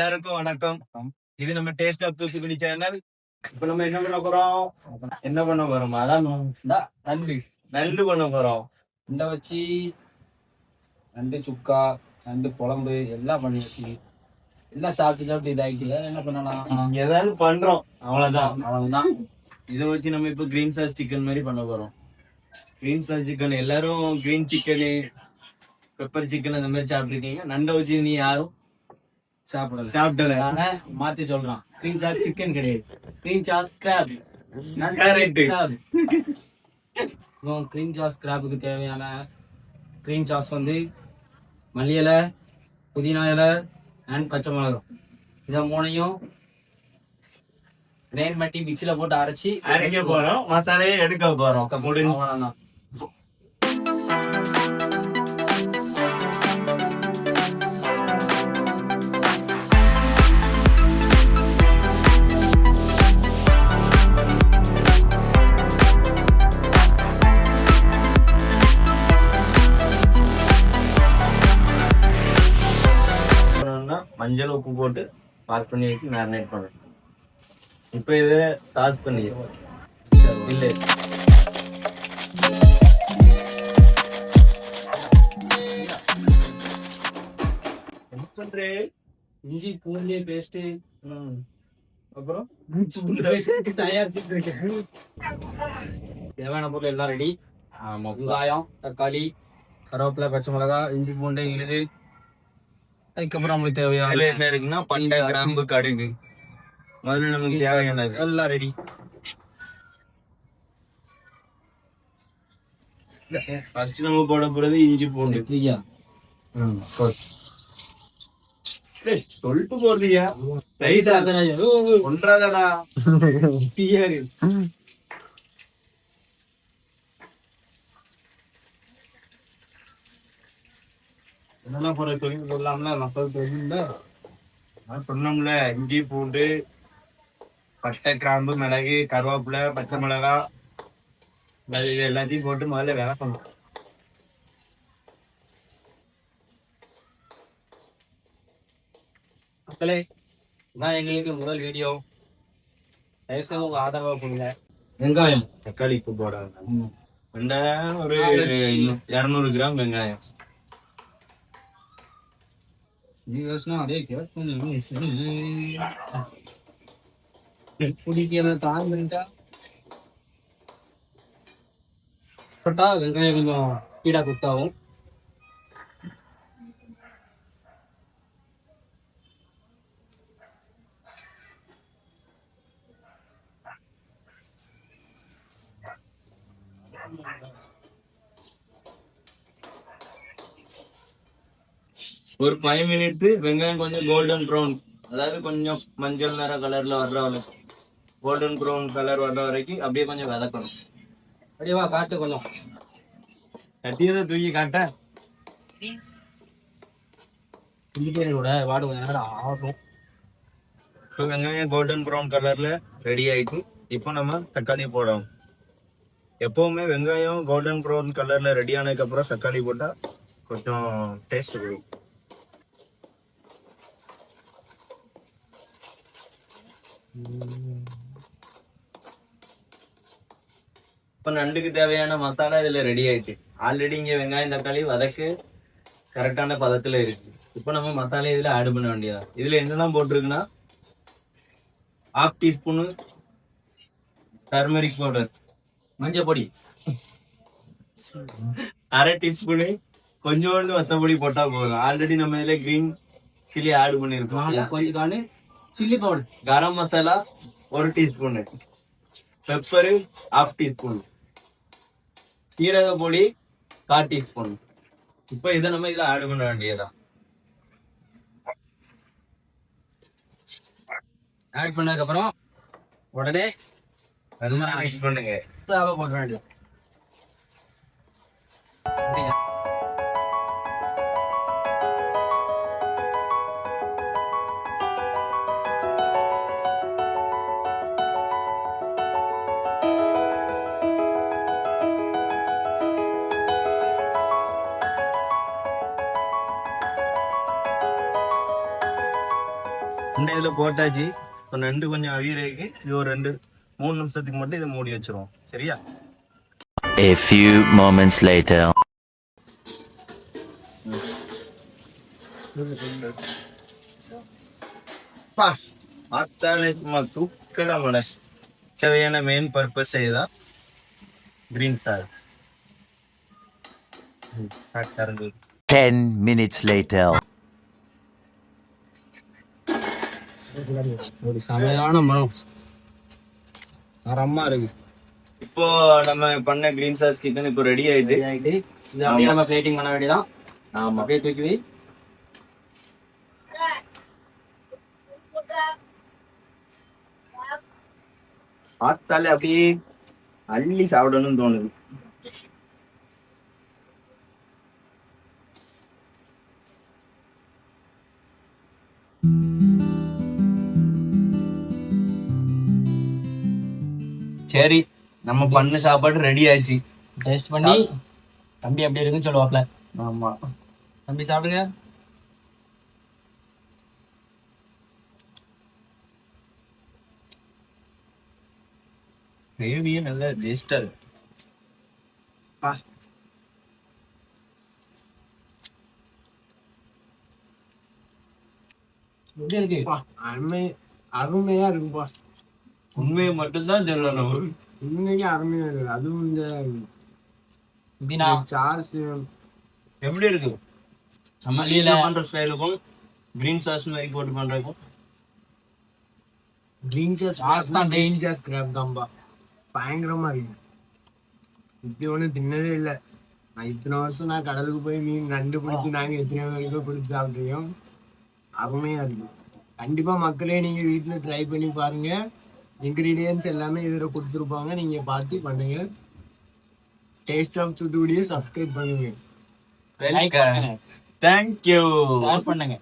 எல்லாருக்கும் வணக்கம். இது நம்ம டேஸ்ட் ஆஃப் தூத்துக்குடி சேனல். இப்ப நம்ம என்ன பண்ண போறோம் அதான் நண்டு பண்ண போறோம். நண்டை வச்சு நண்டு சுக்கா நண்டு குழம்பு எல்லாம் பண்ணி வச்சு எல்லாம் சாப்பிட்டு இதாகிட்டு என்ன பண்ணலாம், ஏதாவது பண்றோம், அவ்வளவுதான். இதை வச்சு நம்ம இப்ப கிரீன் சாஸ் சிக்கன் மாதிரி பண்ண போறோம். கிரீன் சாஸ் சிக்கன் எல்லாரும் கிரீன் சிக்கனு பெப்பர் சிக்கன் அந்த மாதிரி சாப்பிட்டுருக்கீங்க. நண்டை வச்சு நீ யாரும் சாப்பிடல. மாத்தி சொல்றான். கிரீன் சாஸ் சிக்கன் கிடையாது, green sauce crab. Green sauce கிராப்புக்கு தேவையான கிரீன் சாஸ் வந்து மல்லி இலை, புதினா இலை அண்ட் பச்சை மிளகாய். இதை மூணையும் கிரைண்ட் பண்ணி மிக்சியில போட்டு அரைக்க போறோம். மசாலையை எடுக்க போறோம். முடிஞ்சு மஞ்சள் உப்பு போட்டு வாஷ் பண்ணி வச்சு மேரினேட் பண்ணணும். இப்போ இதை சாஸ் பண்ணி இல்லை இஞ்சி பூண்டு பேஸ்ட், அப்புறம் தேவையான பொருள் எல்லாம் ரெடி. வெங்காயம், தக்காளி, கருவேப்பிலை, பச்சை மிளகாய், இஞ்சி பூண்டு இழுது. அதுக்கப்புறம் நம்மளுக்கு தேவையான என்ன இருக்குன்னா பண்டை, கிராம்பு, கடுகு. முதல்ல நமக்கு தேவையானது எல்லாம் ரெடி. ஃபர்ஸ்ட் நம்ம போட போறது இஞ்சி பூண்டு. சொல்லிட்டு போறியா ஒன்றாதடா. என்னெல்லாம் போற தொழில் போடலாம்ல மக்கள் தொழில் சொன்னோம்ல. இஞ்சி பூண்டு, பட்டை, கிராம்பு, மிளகு, கருவேப்பிலை, பச்சை மிளகா இது எல்லாத்தையும் போட்டு முதல்ல வதக்கணும். மக்களே, இதான் எங்களுக்கு முதல் வீடியோ. தயவுசெய்து உங்க ஆதரவா கொடுங்க. வெங்காயம், தக்காளி உப்பு போட வெங்காயம் ஒரு 200 கிராம் வெங்காயம். அதே தாங்கிட்டா வெங்காயம் கொஞ்சம் கீழா குத்தாவும். ஒரு 5 மினிட் வெங்காயம் கொஞ்சம் கோல்டன் ப்ரௌன், அதாவது கொஞ்சம் மஞ்சள் நிற கலர்ல வர்ற வரைக்கும், கோல்டன் ப்ரௌன் கலர் வர்ற வரைக்கும் அப்படியே கொஞ்சம் வதக்கணும். அப்படியேவா காட்டு கொஞ்சம் கட்டியதை தூக்கி காட்ட வாடு கொஞ்சம் நேரம் ஆகும். இப்போ வெங்காயம் கோல்டன் ப்ரௌன் கலர்ல ரெடி ஆயிட்டு இப்போ நம்ம தக்காளி போடணும். எப்பவுமே வெங்காயம் கோல்டன் ப்ரௌன் கலர்ல ரெடி ஆனதுக்கு அப்புறம் தக்காளி போட்டா கொஞ்சம் டேஸ்ட் கொடுக்கும். இப்ப நண்டுக்கு தேவையான மசாலா இதுல ரெடி ஆயிட்டு. ஆல்ரெடி இங்க வெங்காயம் தக்காளி வதக்கு கரெக்டான பதத்துல இருக்கு. இப்ப நம்ம மசாலா இதுல ஆட் பண்ண வேண்டியதா. இதுல என்னெல்லாம் போட்டிருக்குன்னா, 1/2 டீஸ்பூன் டர்மரிக் பவுடர், மஞ்சள் பொடி, 1/2 டீஸ்பூனு கொஞ்சோண்டு வத்தப்பொடி போட்டா போதும். ஆல்ரெடி நம்ம இதுல கிரீன் சில்லி ஆட் பண்ணிருக்கோம். Chilli powder, garam masala 1 teaspoon, pepper 1/2 teaspoon, சீரக பொடி 1/4 டீஸ்பூன். இப்ப இதை நம்ம இதுல ஆட் பண்ண வேண்டியதான். ஆட் பண்ணதுக்கு அப்புறம் உடனே மிக்ஸ் பண்ணுங்க. போட வேண்டியது. இந்த இதுல போட்டாச்சு. இப்போ நண்டு கொஞ்சம் அவியறதுக்கு இது ஒரு 2-3 நிமிஷத்துக்கு மட்டும் இதை மூடி வச்சிருவோம். சரியா? A few moments later. பாஸ் பார்த்தாலே சும்மா தூக்கலாம். தேவையான மெயின் பர்பஸ் இதுதான், கிரீன் சார். 10 minutes later. ஒரு சமையான மனம் மரமா இருக்கு. இப்போ நம்ம பண்ண கிரீன் சாஸ் சிக்கன் இப்போ ரெடி ஆயிட்டு இது அப்படியே நம்ம பிளேட்டிங் பண்ண வேண்டியதான். ஆமா, அப்படியே தூக்கி வை. பார்த்தாலே அப்படியே அள்ளி சாப்பிடணும்னு தோணுது. சரி, நம்ம பண்ண சாப்பாடு ரெடி ஆயிடுச்சு. டேஸ்ட் பண்ணி தம்பி அப்படி இருக்குன்னு சொல்லுவாப்ல. ஆமா, தம்பி சாப்பிடுங்க. கிரேவியே நல்ல டேஸ்டா இருக்கு. எப்படி இருக்கு? அருமையா இருக்குப்பா. உண்மையை மட்டும்தான் சொல்லணும். உண்மைக்கு அருமையா இருக்கு. அதுவும் இந்த புதினா சாஸ் எப்படி இருக்கு? நம்ம மல்லியில பண்ற ஸ்டைலுக்கும் கிரீன் சாஸ் மாதிரி போட்டு பண்றதுக்கும் கிரீன் சாஸ் தான் டேஞ்சர் ஸ்கிராப் தான்பா. பயங்கரமா இருக்கு. இப்படி ஒன்றும் தின்னதே இல்லை. நான் இத்தனை வருஷம் நான் கடலுக்கு போய் மீன் நண்டு பிடிச்சி நாங்கள் எத்தனை வரைக்கும் பிடிச்சி சாப்பிட்ருக்கோம். அருமையா இருக்கு. கண்டிப்பா மக்களே நீங்க வீட்டுல ட்ரை பண்ணி பாருங்க. இன்கிரீடியன்ஸ் எல்லாமே இதுல கொடுத்துருப்பாங்க, நீங்க பார்த்து பண்ணுங்க. டேஸ்ட் ஆஃப் தூத்துக்குடியை சப்ஸ்கிரைப் பண்ணுங்க. லைக் பண்ணுங்க, தேங்க்யூ. ஷேர் பண்ணுங்க.